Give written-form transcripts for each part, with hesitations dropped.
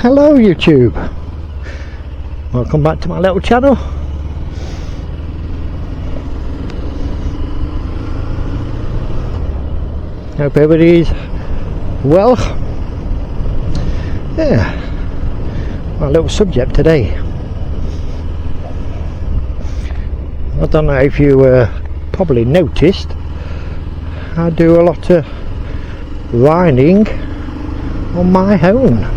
Hello YouTube, welcome back to my little channel. Hope everybody's well. Yeah, my little subject today. I don't know if you probably noticed, I do a lot of riding on my own.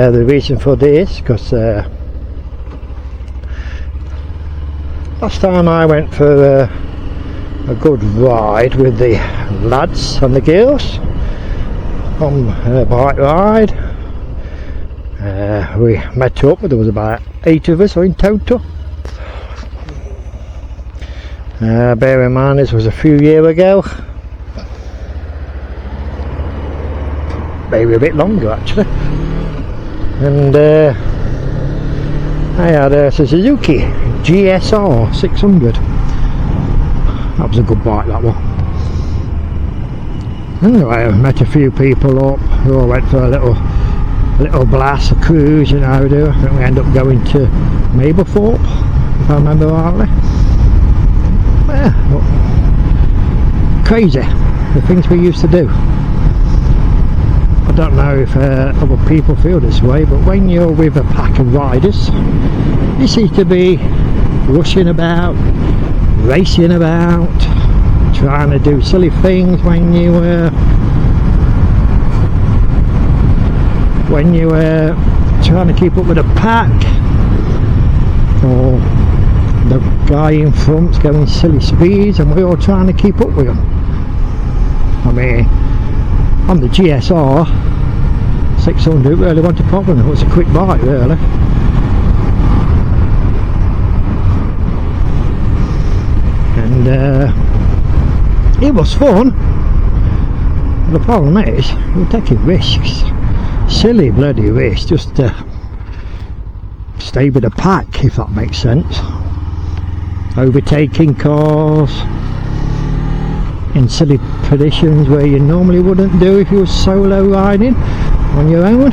The reason for this, because last time I went for a good ride with the lads and the girls on a bike ride. We met up, there was about 8 of us in total. Bear in mind this was a few years ago, maybe a bit longer actually. And I had a Suzuki GSR 600. That was a good bike, that one. Anyway, I met a few people up who all went for a little blast, a cruise, you know how we do. I think we ended up going to Mablethorpe, if I remember rightly. Yeah, crazy, the things we used to do. I don't know if other people feel this way, but when you're with a pack of riders, you seem to be rushing about, racing about, trying to do silly things when you trying to keep up with a pack, or the guy in front's going silly speeds and we're all trying to keep up with him. I mean, on the GSR 600 really wasn't a problem, it was a quick bike really. And it was fun. The problem is, you're taking risks, silly bloody risks, just to stay with the pack, if that makes sense. Overtaking cars in silly positions where you normally wouldn't do if you were solo riding on your own.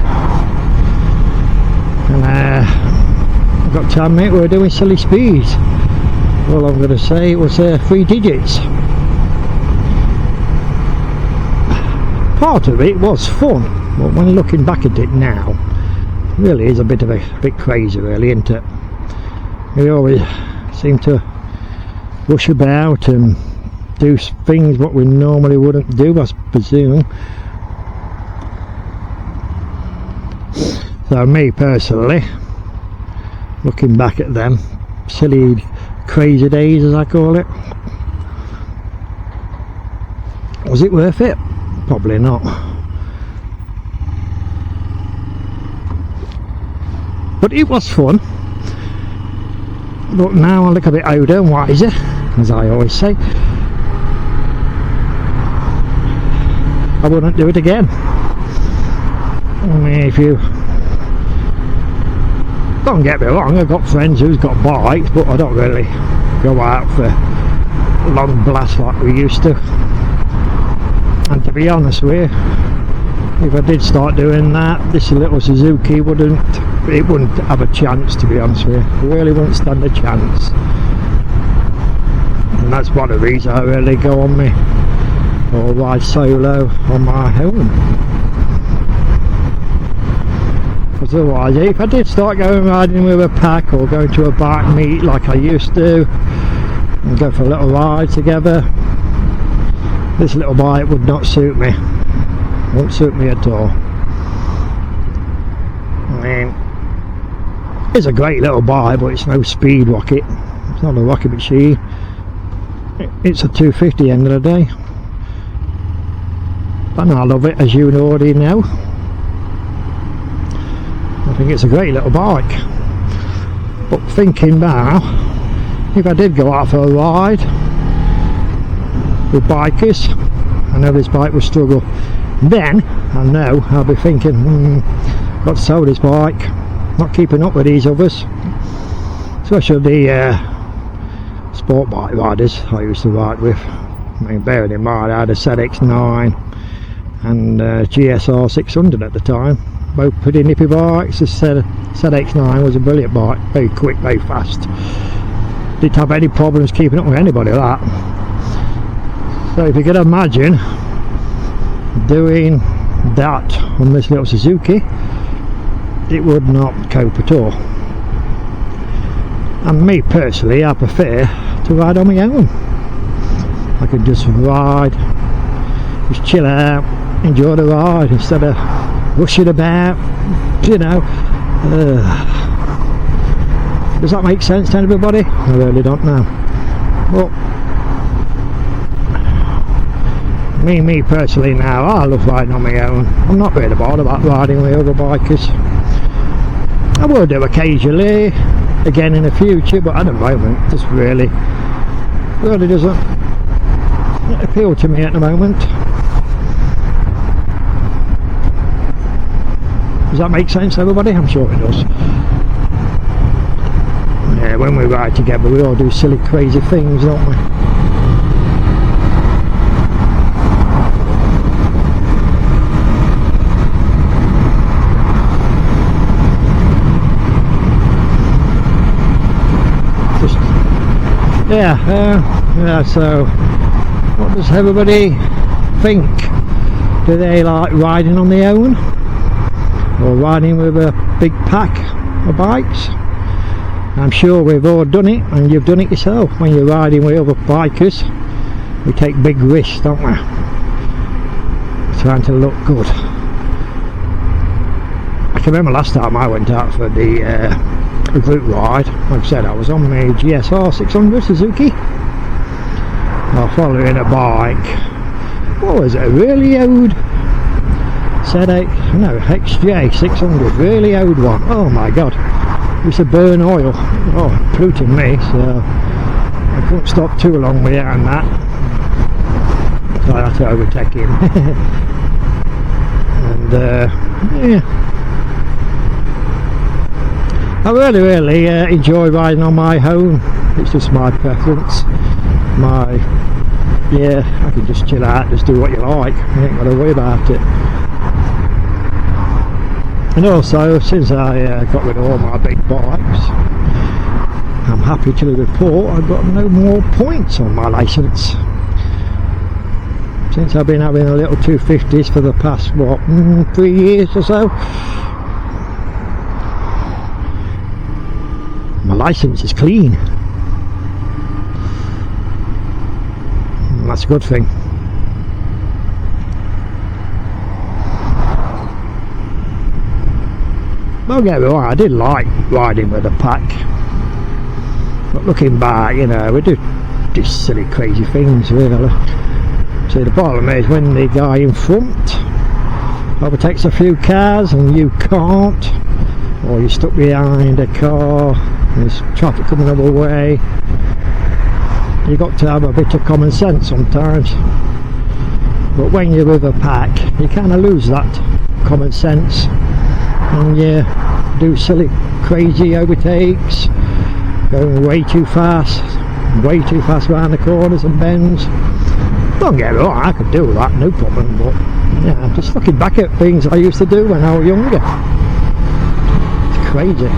And I've got to admit, we were doing silly speeds. All I'm going to say, it was 3 digits. Part of it was fun, but when looking back at it now, it really is a bit crazy really, isn't it? We always seem to rush about and do things what we normally wouldn't do, I presume. So me personally, looking back at them silly crazy days as I call it, was it worth it? Probably not. But it was fun. But now I look a bit older and wiser, as I always say, I wouldn't do it again. I mean, if you don't get me wrong, I've got friends who's got bikes, but I don't really go out for long blasts like we used to. And to be honest with you, if I did start doing that, this little Suzuki wouldn't have a chance, to be honest with you. It really wouldn't stand a chance. And that's one of the reasons I really go on me or ride solo on my own. Because otherwise, if I did start going riding with a pack or going to a bike meet like I used to and go for a little ride together, this little bike would not suit me. Won't suit me at all. I mean, it's a great little bike, but it's no speed rocket. It's not a rocket machine. It's a 250 end of the day. And I love it, as you already know. I think it's a great little bike. But thinking now, if I did go out for a ride with bikers, I know this bike will struggle, then I know I'll be thinking, got to sell this bike, not keeping up with these others, especially the sport bike riders I used to ride with. I mean, bearing in mind I had a ZX9 and GSR 600 at the time, both pretty nippy bikes. The ZX9 was a brilliant bike, very quick, very fast. Didn't have any problems keeping up with anybody like that. So if you can imagine doing that on this little Suzuki, it would not cope at all. And me personally, I prefer to ride on my own. I could just ride, just chill out, enjoy the ride instead of rushing about, you know. Does that make sense to everybody? I really don't know. But me personally now, I love riding on my own. I'm not really bothered about riding with other bikers. I will do occasionally, again in the future, but at the moment, just really doesn't appeal to me at the moment. Does that make sense, everybody? I'm sure it does. Yeah, when we ride together, we all do silly, crazy things, don't we? Yeah, so what does everybody think? Do they like riding on their own or riding with a big pack of bikes? I'm sure we've all done it, and you've done it yourself. When you're riding with other bikers, we take big risks, don't we? Trying to look good. I can remember last time I went out for the a group ride, like I said, I was on my GSR 600 Suzuki, following a bike. What was it, a really old XJ 600, really old one. Oh my god, it used to burn oil. Oh, polluting me, so I couldn't stop too long behind that, so I had to overtake him. And yeah, I really enjoy riding on my own. It's just my preference. I can just chill out, just do what you like. You ain't got to worry about it. And also, since I got rid of all my big bikes, I'm happy to report I've got no more points on my licence. Since I've been having a little 250s for the past, 3 years or so, my licence is clean. And that's a good thing. Don't get me wrong, I did like riding with a pack, but looking back, you know, we do just silly, crazy things, really. See, the problem is when the guy in front overtakes a few cars and you can't, or you're stuck behind a car, there's traffic coming the other way, you've got to have a bit of common sense sometimes. But when you're with a pack, you kind of lose that common sense, and you do silly, crazy overtakes, going way too fast around the corners and bends. Don't get me wrong, I could do that, no problem, but yeah, just looking back at things I used to do when I was younger, it's crazy.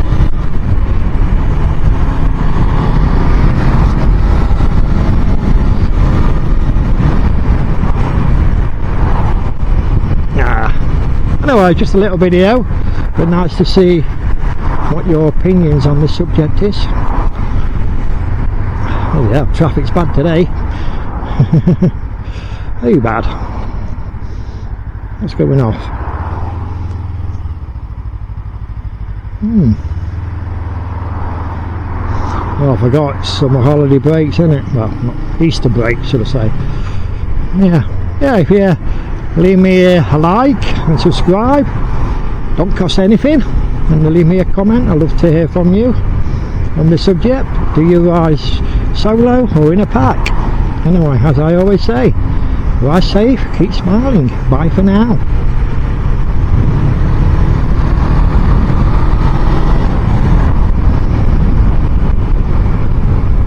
Anyway, just a little video, but nice to see what your opinions on this subject is. Oh yeah, traffic's bad today. Very bad. What's going off? Oh, I forgot, it's summer holiday breaks, isn't it? Well, not Easter break, should I say. Yeah, if you leave me a like and subscribe, don't cost anything, and leave me a comment. I'd love to hear from you on this subject. Do you ride solo or in a pack? Anyway, as I always say, ride safe, keep smiling. Bye for now.